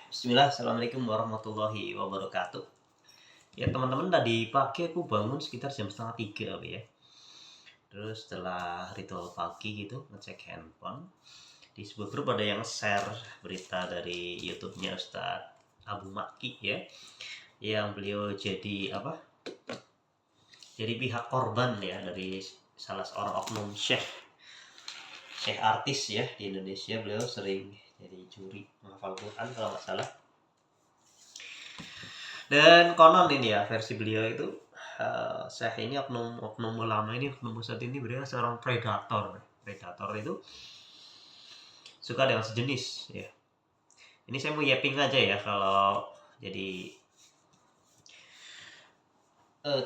Bismillah, Assalamualaikum warahmatullahi wabarakatuh. Ya teman-teman, tadi pagi aku bangun sekitar jam setengah tiga ya. Terus setelah ritual pagi gitu ngecek handphone, di sebuah grup ada yang share berita dari YouTube-nya Ustadz Abu Maki ya, yang beliau jadi apa? Jadi pihak korban ya dari salah seorang oknum syekh artis ya di Indonesia. Beliau sering jadi juri menghafal Quran kalau nggak salah. Dan konon ini ya versi beliau itu Syekh ini oknum ulama ini oknum Ustadz ini beliau seorang predator. Predator itu suka dengan sejenis ya. Ini saya mau yapping aja ya kalau jadi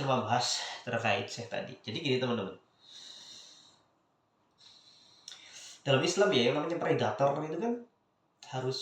cuma bahas terkait Syekh tadi. Jadi gini teman-teman. Dalam Islam ya yang namanya predator itu kan harus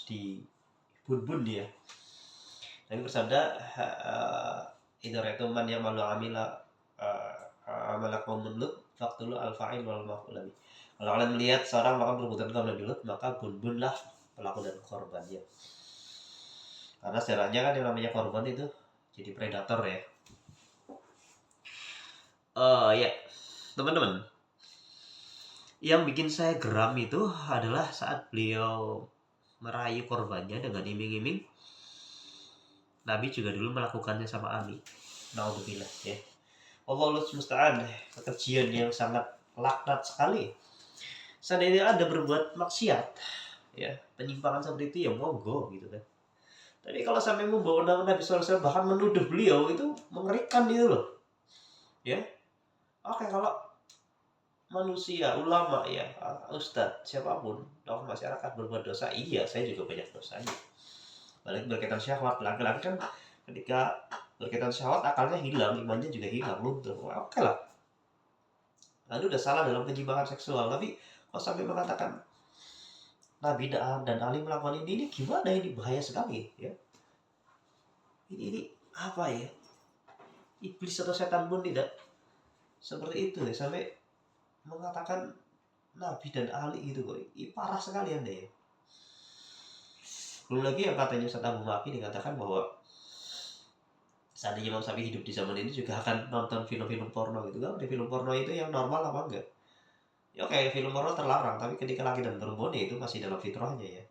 dibun-bun dia. Nabi bersabda, "Idzara'aytum man ya'malu 'amila amala qaumin Lut faqtulu al-fa'il wal maf'ul." Kalau kalian melihat seorang melakukan perbuatan kaum Nabi Lut, maka bunbunlah pelaku dan korbannya. Karena sejarahnya kan yang namanya korban itu jadi predator ya. Ya, teman-teman. Yang bikin saya geram itu adalah saat beliau merayu korbannya dengan iming-iming. Nabi juga dulu melakukannya sama Ali. Naudzubillah ya. Allahul musta'an, kekejian yang sangat laknat sekali. Seandainya Anda berbuat maksiat, ya, penyimpangan seperti itu ya monggo gitu kan. Tapi kalau sampai membawa nama Nabi SAW bahkan menuduh beliau itu mengerikan gitu loh. Ya. Oke, kalau manusia, ulama ya, ustadz, siapapun, dalam masyarakat berbuat dosa, iya saya juga banyak dosanya. Balik berkaitan syahwat, laki-laki kan ketika berkaitan syahwat akalnya hilang, imannya juga hilang, luntur. Oke lah. Lalu udah salah dalam penyimpangan seksual, tapi kalau sampai mengatakan Nabi dan Ali melakukan ini gimana ini bahaya sekali ya. Ini apa ya? Iblis atau setan pun tidak seperti itu ya, sampai mengatakan Nabi dan Ali gitu kok. Ini parah sekali Anda ya. Belum lagi yang katanya Ustaz Abu Maki dikatakan bahwa seandainya Imam Syafi'i hidup di zaman ini juga akan nonton film-film porno gitu kan. Di film porno itu yang normal apa enggak? Ya kayak film porno terlarang, tapi ketika laki dan perempuan ya itu masih dalam fitrahnya ya.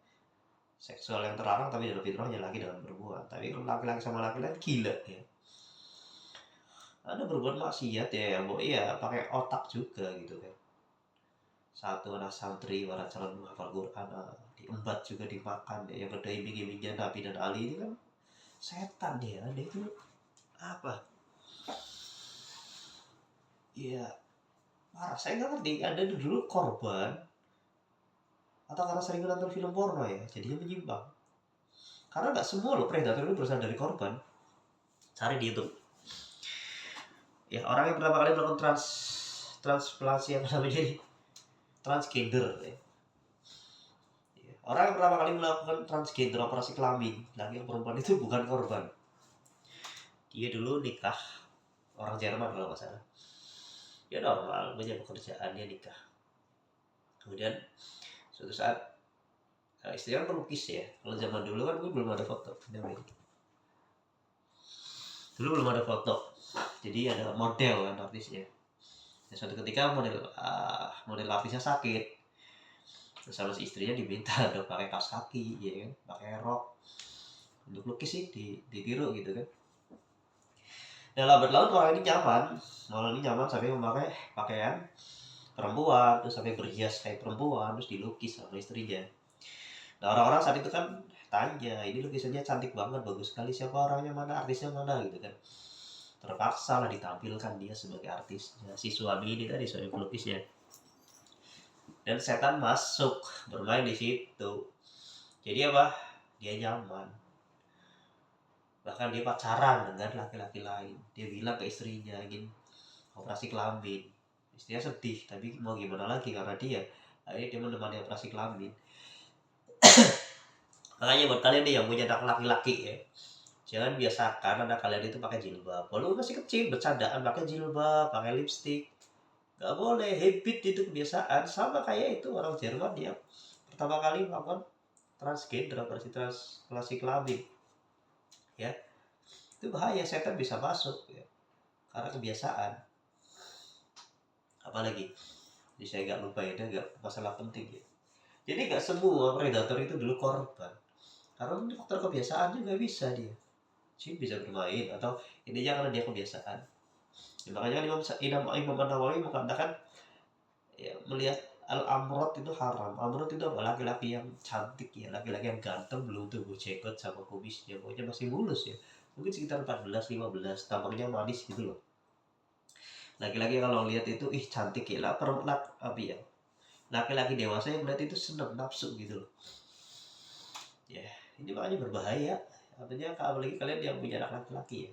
Seksual yang terlarang tapi dalam fitrahnya laki dengan perempuan. Tapi kalau laki-laki sama laki-laki gila ya. Anda berbuat maksiat ya, bu, iya pakai otak juga gitu kan. Satu anak santri, para calon menghafal Quran, diembat juga dimakan ya. Yang kedua iming-imingnya Nabi dan Ali ini kan setan ya, dia itu apa? Ya, parah. Saya nggak ngerti. Anda dulu korban atau karena sering nonton film porno ya, jadinya menyimpang. Karena nggak semua loh predator itu berasal dari korban. Cari di YouTube. Ya orang yang pertama kali melakukan transplantasi yang namanya transgender ya. Orang yang pertama kali melakukan transgender operasi kelamin laki atau perempuan itu bukan korban. Dia dulu nikah orang Jerman kalau nggak salah. Dia normal punya pekerjaan, dia nikah. Kemudian suatu saat istrinya kan pelukis ya. Kalau zaman dulu kan belum ada foto. Dulu belum ada foto. Jadi ada model kan artisnya. Dan suatu ketika model artisnya sakit. Terus sama si istrinya diminta untuk pakai kaos kaki, ya kan, pakai rok untuk lukis sih ditiru gitu kan. Dan lambat laun orang ini nyaman sampai memakai pakaian perempuan, terus sampai berhias kayak perempuan, terus dilukis sama istrinya. Nah orang-orang saat itu kan tanya, ini lukisannya cantik banget, bagus sekali, siapa orangnya mana, artisnya mana gitu kan. Terpaksa lah ditampilkan dia sebagai artisnya, si suami ini tadi, suami pelukisnya. Dan setan masuk bermain di situ. Jadi apa? Dia nyaman. Bahkan dia pacaran dengan laki-laki lain. Dia bilang ke istrinya ingin operasi kelamin. Istrinya sedih, tapi mau gimana lagi karena akhirnya dia menemani operasi kelamin. Makanya buat kalian nih yang punya anak laki-laki ya, jangan biasakan anak kalian itu pakai jilbab. Walau masih kecil, bercandaan pakai jilbab, pakai lipstik. Gak boleh, habit itu kebiasaan. Sama kayak itu orang Jerman yang pertama kali melakukan transgender, relasi kelamin, ya itu bahaya, setan bisa masuk ya, karena kebiasaan. Apalagi jadi saya nggak lupa ya, nggak masalah penting ya. Jadi nggak semua predator itu dulu korban, karena mungkin faktor kebiasaan juga bisa dia sih bisa bermain, atau intinya karena dia kebiasaan ya, makanya kan Imam An-Nawawi mengatakan ya, melihat al-amrod itu haram. Amrod itu apa? Laki-laki yang cantik ya, laki-laki yang ganteng, belum tumbuh jenggot sama kumisnya, pokoknya masih mulus ya, mungkin sekitar 14-15, tampangnya manis gitu loh. Laki-laki kalau lihat itu ih cantik ya lah, apa ya, laki-laki dewasa yang melihat itu seneng, nafsu gitu loh ya. Ini makanya berbahaya, artinya apalagi kalian yang punya anak laki-laki ya,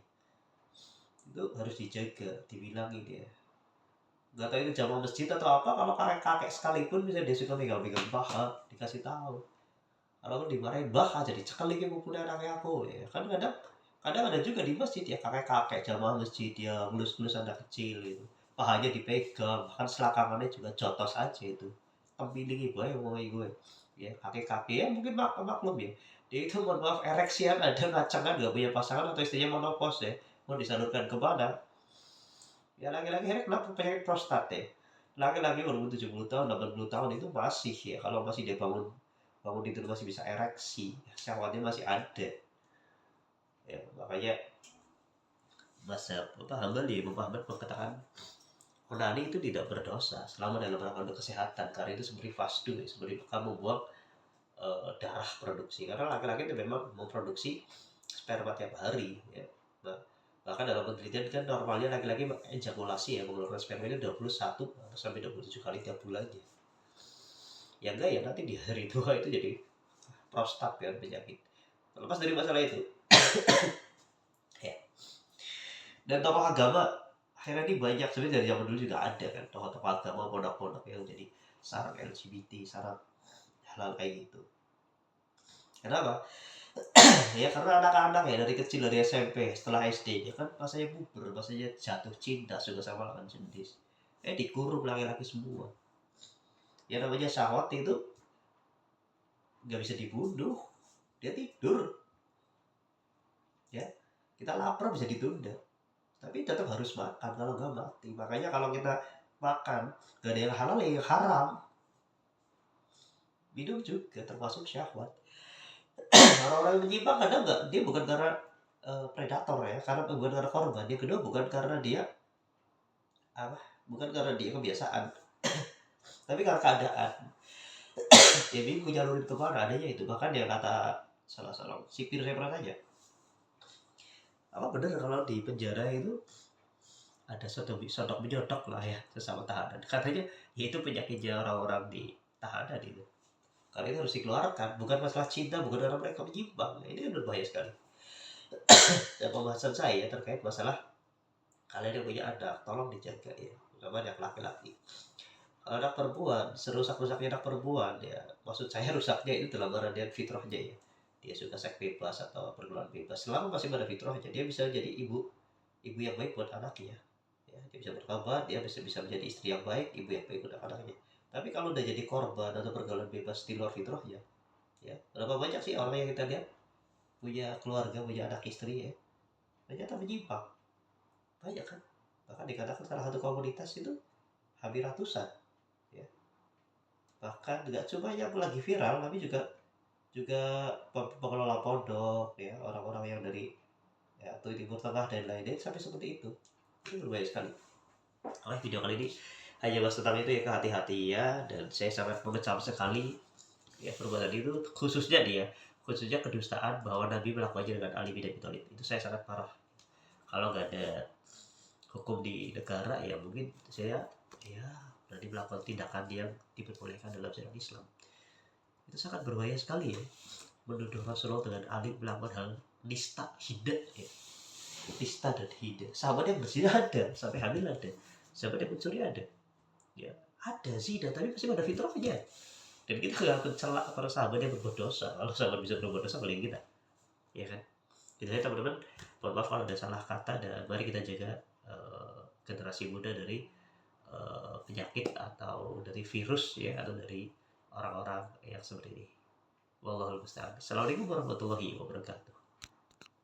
itu harus dijaga, dibilangin ya. Nggak tahu itu jamaah masjid atau apa, kalau kakek-kakek sekalipun bisa dia suka megang-megang paha, dikasih tahu. Kalau aku dimarahin, bah aja dicekelin yang punya anaknya aku ya. Kan kadang kadang ada juga di masjid ya, kakek-kakek jamaah masjid ya, ngelus-ngelus anak kecil itu, pahanya dipegang, bahkan selakangannya juga jotos aja itu. Kempilingi gue, mau gue ya, kakek-kakek ya mungkin maklum ya, dia itu mohon maaf ereksian ada, ngacengan, gak punya pasangan atau istrinya monopos ya, mau disalurkan kemana ya. Laki-laki ini kenapa penyakit prostat ya, laki-laki umur 70 tahun 80 tahun itu masih ya, kalau masih dia bangun bangun tidur masih bisa ereksi, syahwatnya masih ada ya. Makanya masa apa Hambali Imam Ahmad mengatakan onani itu tidak berdosa selama dalam rangka untuk kesehatan, karena itu seperti fasdu ya, seperti kamu buang darah produksi, karena laki-laki itu memang memproduksi sperma tiap hari ya. Nah, bahkan dalam penelitian kan normalnya laki-laki ejakulasi ya, mengeluarkan sperma itu 21 sampai 27 kali tiap bulannya. Ya enggak ya, nanti di hari tua itu jadi prostat ya, penyakit. Terlepas dari masalah itu ya. Dan tokoh agama akhirnya ini banyak, sebenarnya dari zaman dulu juga ada kan tokoh-tokoh agama, pondok-pondok yang jadi sarang LGBT, sarang hal kayak gitu. Kenapa? Ya karena anak-anak ya dari kecil, dari SMP, setelah SD ya kan masanya puber, masanya jatuh cinta suka sama lawan jenis, dikurung laki-laki semua. Ya namanya syahwat itu nggak bisa dibunuh, dia tidur ya, kita lapar bisa ditunda, tapi tetap harus makan, kalau nggak mati. Makanya kalau kita makan gak ada yang halal, yang haram. Minum juga termasuk syahwat. Orang-orang yang menyimpang kadang nggak, dia bukan karena predator ya, karena bukan karena korban. Yang kedua bukan karena dia apa, bukan karena dia kebiasaan, tapi karena keadaan. Ya bingung nyalurin kemana, adanya itu. Bahkan ya kata salah seorang sipir saya pernah tanya, apa bener kalau di penjara itu ada sodok menyodok lah ya sesama tahanan, katanya ya itu penyakitnya orang-orang di tahanan itu, karena itu harus dikeluarkan, bukan masalah cinta, bukan karena mereka menyimpang. Ini kan berbahaya sekali. Dan pembahasan saya terkait masalah kalian yang punya anak, tolong dijaga ya, terutama anak laki-laki. Kalau anak perempuan, serusak-rusaknya anak perempuan ya, maksud saya rusaknya itu dalam artian fitrahnya ya, dia suka seks bebas atau pergaulan bebas, selama masih pada fitrahnya dia bisa jadi ibu yang baik buat anaknya ya, dia bisa bertobat, dia bisa menjadi istri yang baik, ibu yang baik buat anaknya. Tapi kalau udah jadi korban atau pergaulan bebas di luar fitrahnya ya, berapa banyak sih orang yang kita lihat punya keluarga, punya anak istri ya, ternyata menyimpang, banyak kan. Bahkan dikatakan salah satu komunitas itu hampir ratusan ya. Bahkan nggak cuma yang lagi viral, tapi juga juga pengelola pondok ya, orang-orang yang dari ya atau Timur Tengah dan lain-lain sampai seperti itu. Itu berbahaya sekali. Oke, video kali ini hanya bahas tentang itu ya, kehati-hati ya, dan saya sangat mengecam sekali ya perbuatan itu, khususnya kedustaan bahwa Nabi melakukannya dengan Ali bin Abi Thalib. Itu saya sangat parah. Kalau nggak ada hukum di negara ya mungkin saya ya berani melakukan tindakan yang diperbolehkan dalam syariat Islam. Itu sangat berbahaya sekali ya, menuduh Rasulullah dengan Ali melakukan hal nista, hina ya. Nista dan hina. Sahabat yang berzina ada, sampai hamil ada, sahabat yang mencuri ada ya, ada zina, tapi masih pada fitrahnya. Dan kita gak akan celak para sahabat yang berbuat dosa. Kalau sahabat bisa berbuat dosa, paling kita ya kan. Jadi teman-teman, mohon maaf kalau ada salah kata, dan mari kita jaga generasi muda dari penyakit atau dari virus ya, atau dari orang-orang yang seperti ini. Wallahul musta'an. Assalamualaikum warahmatullahi wabarakatuh.